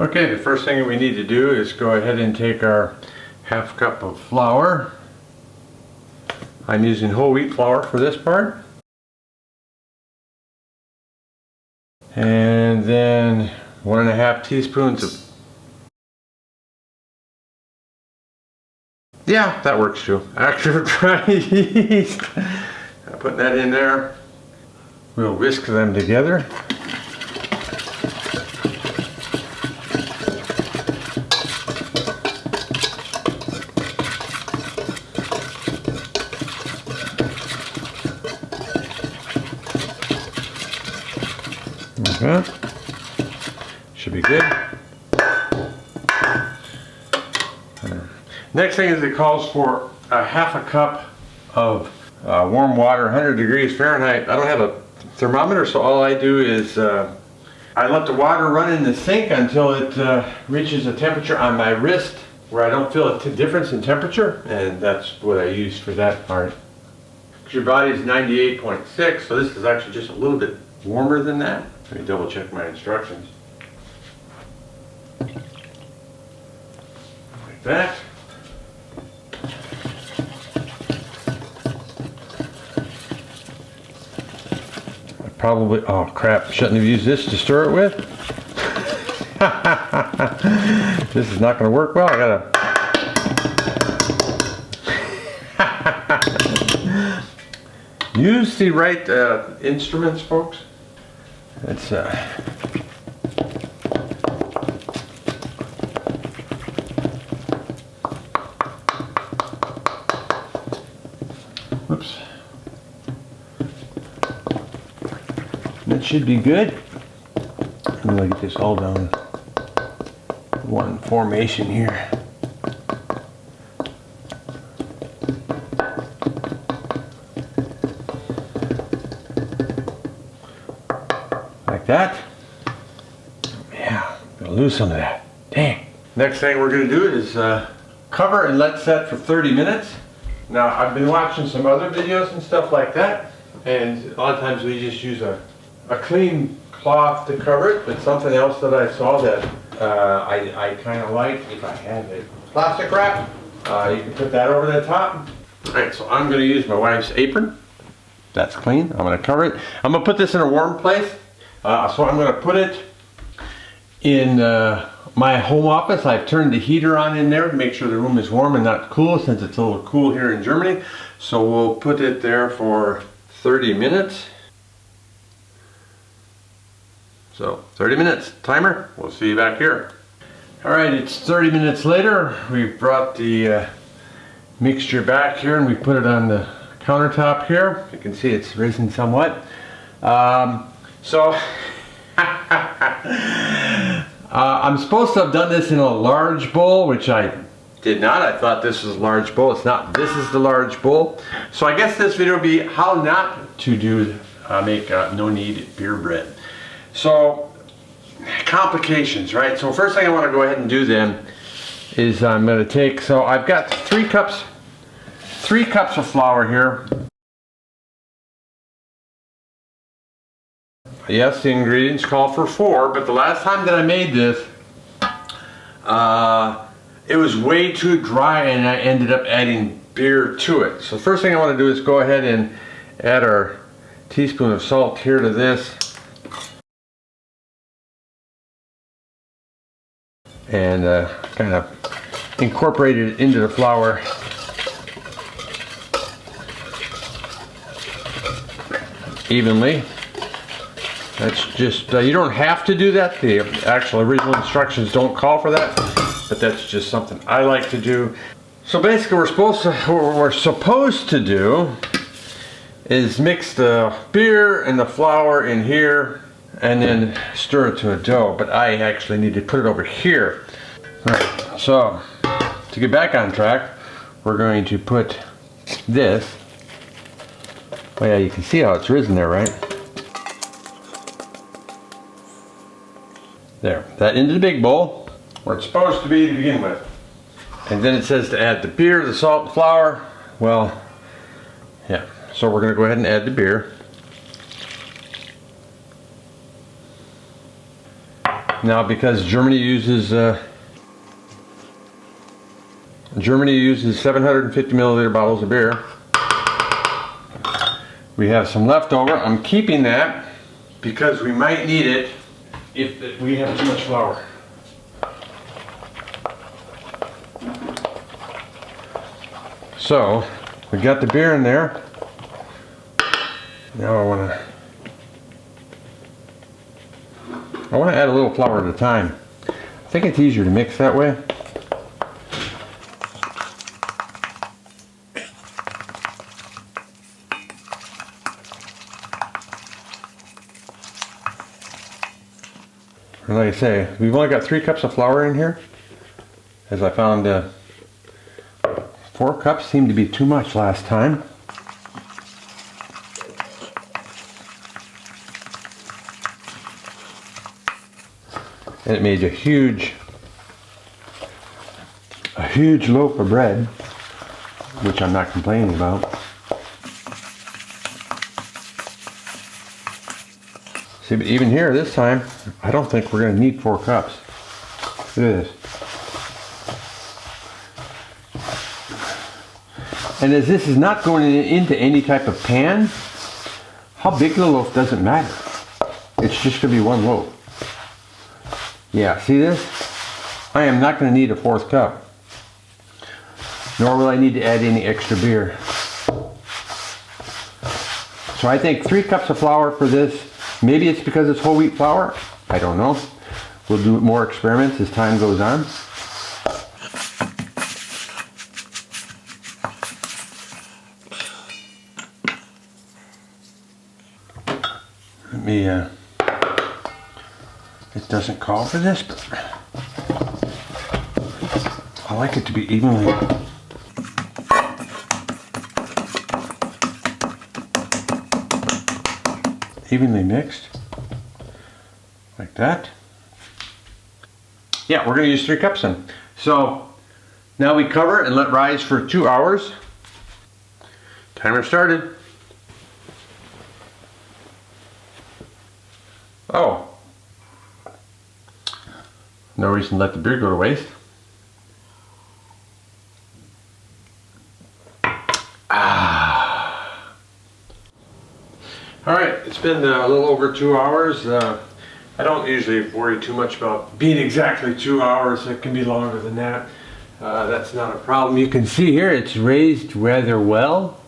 Okay, the first thing that we need to do is go ahead and take our half cup of flour. I'm using whole wheat flour for this part. And then 1.5 teaspoons of... Yeah, that works too. Extra dry yeast. Putting that in there. We'll whisk them together. Okay. Should be good. Next thing is it calls for a half a cup of warm water, 100 degrees Fahrenheit. I don't have a thermometer, so all I do is I let the water run in the sink until it reaches a temperature on my wrist where I don't feel a difference in temperature, and that's what I use for that part. Your body is 98.6, so this is actually just a little bit warmer than that. Let me double check my instructions. Like that. Probably, oh crap, shouldn't have used this to stir it with. This is not going to work well. I gotta use the right instruments, folks. It's whoops. That should be good. I'm gonna get this all down one formation here. Like that. Yeah, gonna lose some of that. Dang. Next thing we're gonna do is cover and let set for 30 minutes. Now I've been watching some other videos and stuff like that, and a lot of times we just use a clean cloth to cover it, but something else that I saw that I kind of like, if I have it, plastic wrap. You can put that over the top. Alright, so I'm going to use my wife's apron. That's clean. I'm going to cover it. I'm going to put this in a warm place. So I'm going to put it in my home office. I've turned the heater on in there to make sure the room is warm and not cool, since it's a little cool here in Germany. So we'll put it there for 30 minutes. So 30 minutes, timer. We'll see you back here. All right, it's 30 minutes later. We've brought the mixture back here and we put it on the countertop here. You can see it's risen somewhat. I'm supposed to have done this in a large bowl, which I did not. I thought this was a large bowl. It's not. This is the large bowl. So I guess this video will be how not to do make no-knead beer bread. So, complications, right? So first thing I want to go ahead and do then is I'm going to take, so I've got 3 cups of flour here. Yes, the ingredients call for 4, but the last time that I made this, it was way too dry and I ended up adding beer to it. So the first thing I want to do is go ahead and add our teaspoon of salt here to this. And kind of incorporate it into the flour. Evenly. That's just, you don't have to do that. The actual original instructions don't call for that, but that's just something I like to do. So basically what we're supposed to do is mix the beer and the flour in here and then stir it to a dough, but I actually need to put it over here. All right, so to get back on track, we're going to put this. Oh yeah, you can see how it's risen there, right? There, that into the big bowl where it's supposed to be to begin with. And then it says to add the beer, the salt, and flour. Well, yeah, so we're gonna go ahead and add the beer. Now, because Germany uses 750 milliliter bottles of beer, we have some leftover. I'm keeping that because we might need it if we have too much flour. So we got the beer in there. Now I want to add a little flour at a time. I think it's easier to mix that way. And like I say, we've only got 3 cups of flour in here, as I found 4 cups seemed to be too much last time. And it made a huge loaf of bread, which I'm not complaining about. See, but even here this time, I don't think we're going to need 4 cups. Look at this. And as this is not going into any type of pan, how big the loaf doesn't matter. It's just going to be 1 loaf. Yeah, see this? I am not going to need a 4th cup. Nor will I need to add any extra beer. So I think 3 cups of flour for this. Maybe it's because it's whole wheat flour. I don't know. We'll do more experiments as time goes on. Let me, it doesn't call for this, but I like it to be evenly mixed, like that. Yeah, we're going to use 3 cups then. So now we cover and let rise for 2 hours. Timer started. Oh, no reason to let the beer go to waste. Alright, it's been a little over 2 hours. I don't usually worry too much about being exactly 2 hours. It can be longer than that. That's not a problem. You can see here it's raised rather well.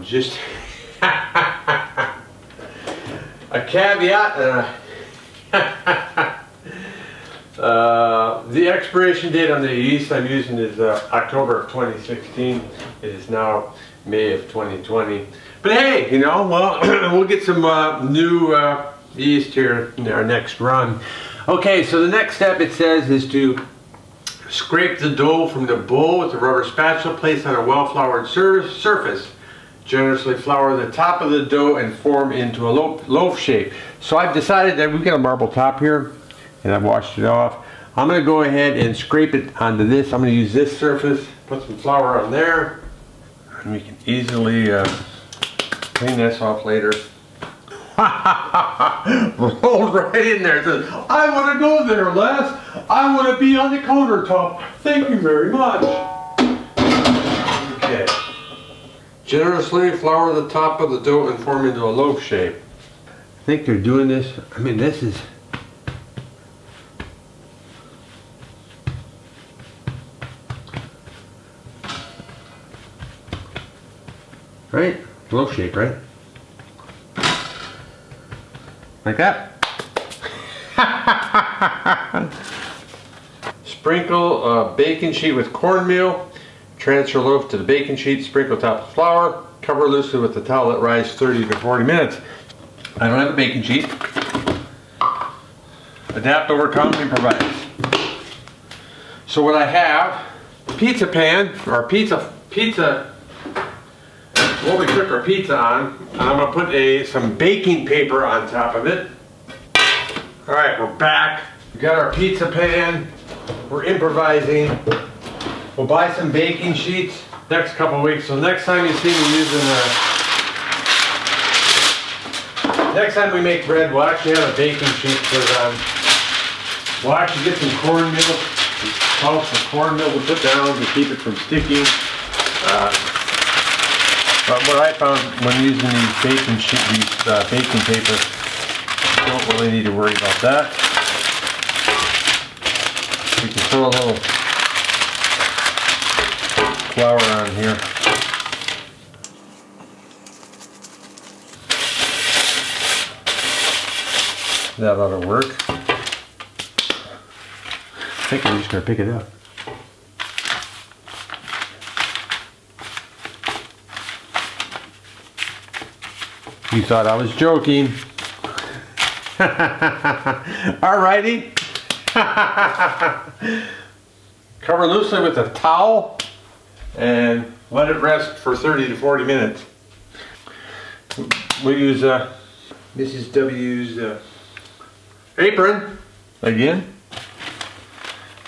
Just a caveat. The expiration date on the yeast I'm using is October of 2016. It is now May of 2020. But hey, you know, well, we'll get some new yeast here in our next run. Okay, so the next step, it says, is to scrape the dough from the bowl with a rubber spatula placed on a well-floured surface. Generously flour the top of the dough and form into a loaf shape. So I've decided that we've got a marble top here, and I've washed it off. I'm going to go ahead and scrape it onto this. I'm going to use this surface, put some flour on there, and we can easily clean this off later. Rolled right in there. Says, I want to go there, Les. I want to be on the countertop. Thank you very much. Okay. Generously flour the top of the dough and form into a loaf shape. I think they're doing this. I mean, this is... right? Loaf shape, right? Like that. Sprinkle a baking sheet with cornmeal. Transfer loaf to the baking sheet. Sprinkle top with flour. Cover loosely with the towel. Let rise 30 to 40 minutes. I don't have a baking sheet. Adapt, overcome, improvise. So what I have, pizza pan or pizza. What we cook our pizza on, and I'm going to put some baking paper on top of it. Alright, we're back. We got our pizza pan. We're improvising. We'll buy some baking sheets next couple weeks. So next time you see me using next time we make bread, we'll actually have a baking sheet put on. We'll actually get some cornmeal. Some cornmeal to put down to keep it from sticking. But what I found when using these baking paper, you don't really need to worry about that. We can throw a little flour on here. That ought to work. I think I'm just going to pick it up. You thought I was joking. Alrighty. Cover loosely with a towel and let it rest for 30 to 40 minutes. We use Mrs. W's apron again.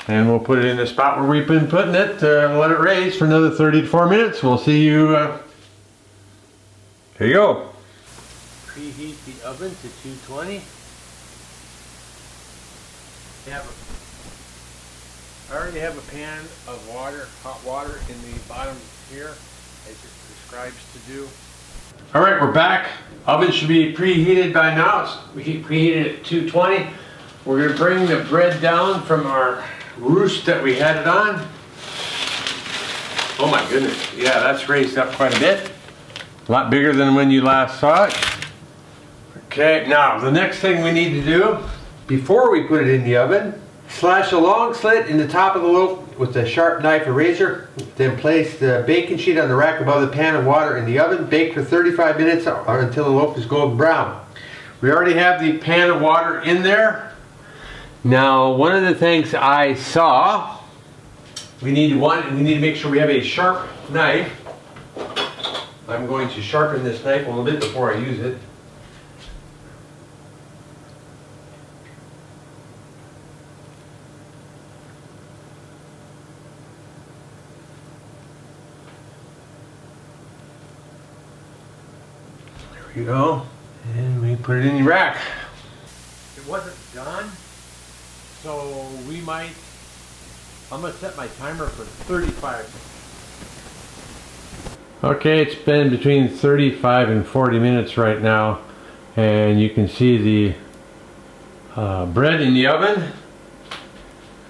And we'll put it in the spot where we've been putting it, let it raise for another 30 to 40 minutes. We'll see you, here you go. Preheat the oven to 220. I already have a pan of water, hot water in the bottom here, as it prescribes to do. All right, we're back. Oven should be preheated by now. We keep preheated at 220. We're going to bring the bread down from our roost that we had it on. Oh my goodness, yeah, that's raised up quite a bit. A lot bigger than when you last saw it. Okay, now the next thing we need to do, before we put it in the oven, slash a long slit in the top of the loaf with a sharp knife or razor, then place the baking sheet on the rack above the pan of water in the oven. Bake for 35 minutes or until the loaf is golden brown. We already have the pan of water in there. Now, one of the things I saw, we need to make sure we have a sharp knife. I'm going to sharpen this knife a little bit before I use it. There we go. And we put it in the rack. It wasn't done. So I'm going to set my timer for 35. Okay, it's been between 35 and 40 minutes right now. And you can see the bread in the oven.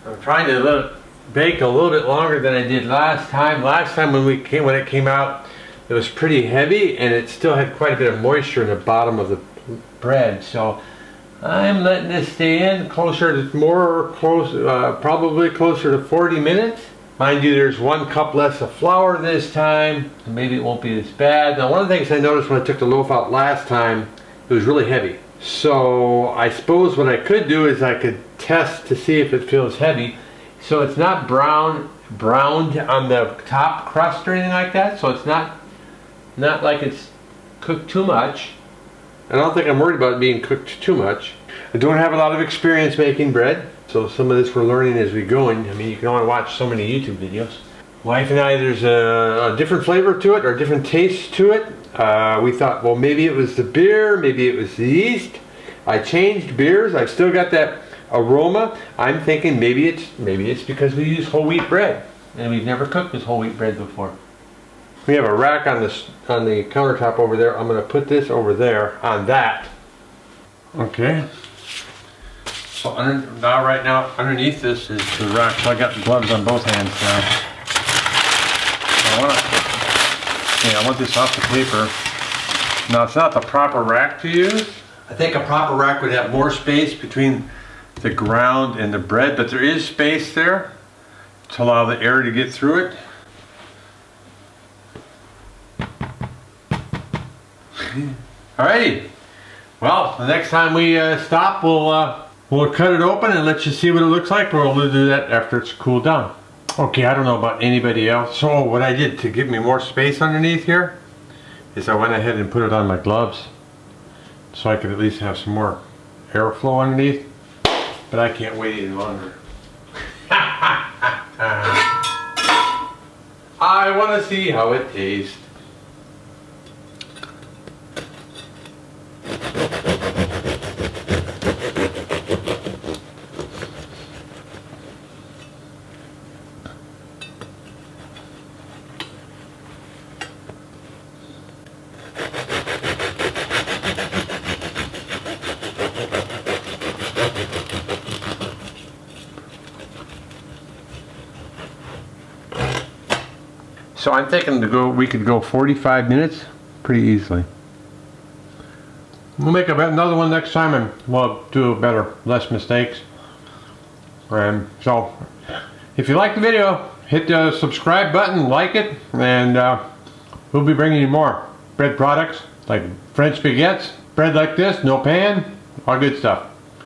I'm trying to let it bake a little bit longer than I did last time. Last time when it came out, it was pretty heavy and it still had quite a bit of moisture in the bottom of the bread. So I'm letting this stay in probably closer to 40 minutes. Mind you, there's 1 cup less of flour this time, so maybe it won't be as bad. Now, one of the things I noticed when I took the loaf out last time, it was really heavy. So I suppose what I could do is I could test to see if it feels heavy. So it's not browned on the top crust or anything like that. So it's not like it's cooked too much. I don't think I'm worried about it being cooked too much. I don't have a lot of experience making bread, so some of this we're learning as we go. And I mean, you can only watch so many YouTube videos. Wife and I, there's a different flavor to it, or a different taste to it. We thought, well, maybe it was the beer, maybe it was the yeast. I changed beers. I've still got that aroma. I'm thinking maybe it's because we use whole wheat bread, and we've never cooked with whole wheat bread before. We have a rack on the countertop over there. I'm going to put this over there on that. Okay. So right now underneath this is the rack. So I got the gloves on both hands now. I want this off the paper. Now it's not the proper rack to use. I think a proper rack would have more space between the ground and the bread, but there is space there to allow the air to get through it. Alrighty. Well, the next time we stop, we'll cut it open and let you see what it looks like. But we'll do that after it's cooled down. Okay, I don't know about anybody else. So what I did to give me more space underneath here is I went ahead and put it on my gloves, so I could at least have some more airflow underneath. But I can't wait any longer. I want to see how it tastes. So I'm thinking we could go 45 minutes pretty easily. We'll make another one next time and we'll do better, less mistakes. So if you like the video, hit the subscribe button, like it, and we'll be bringing you more bread products like French baguettes, bread like this, no pan, all good stuff.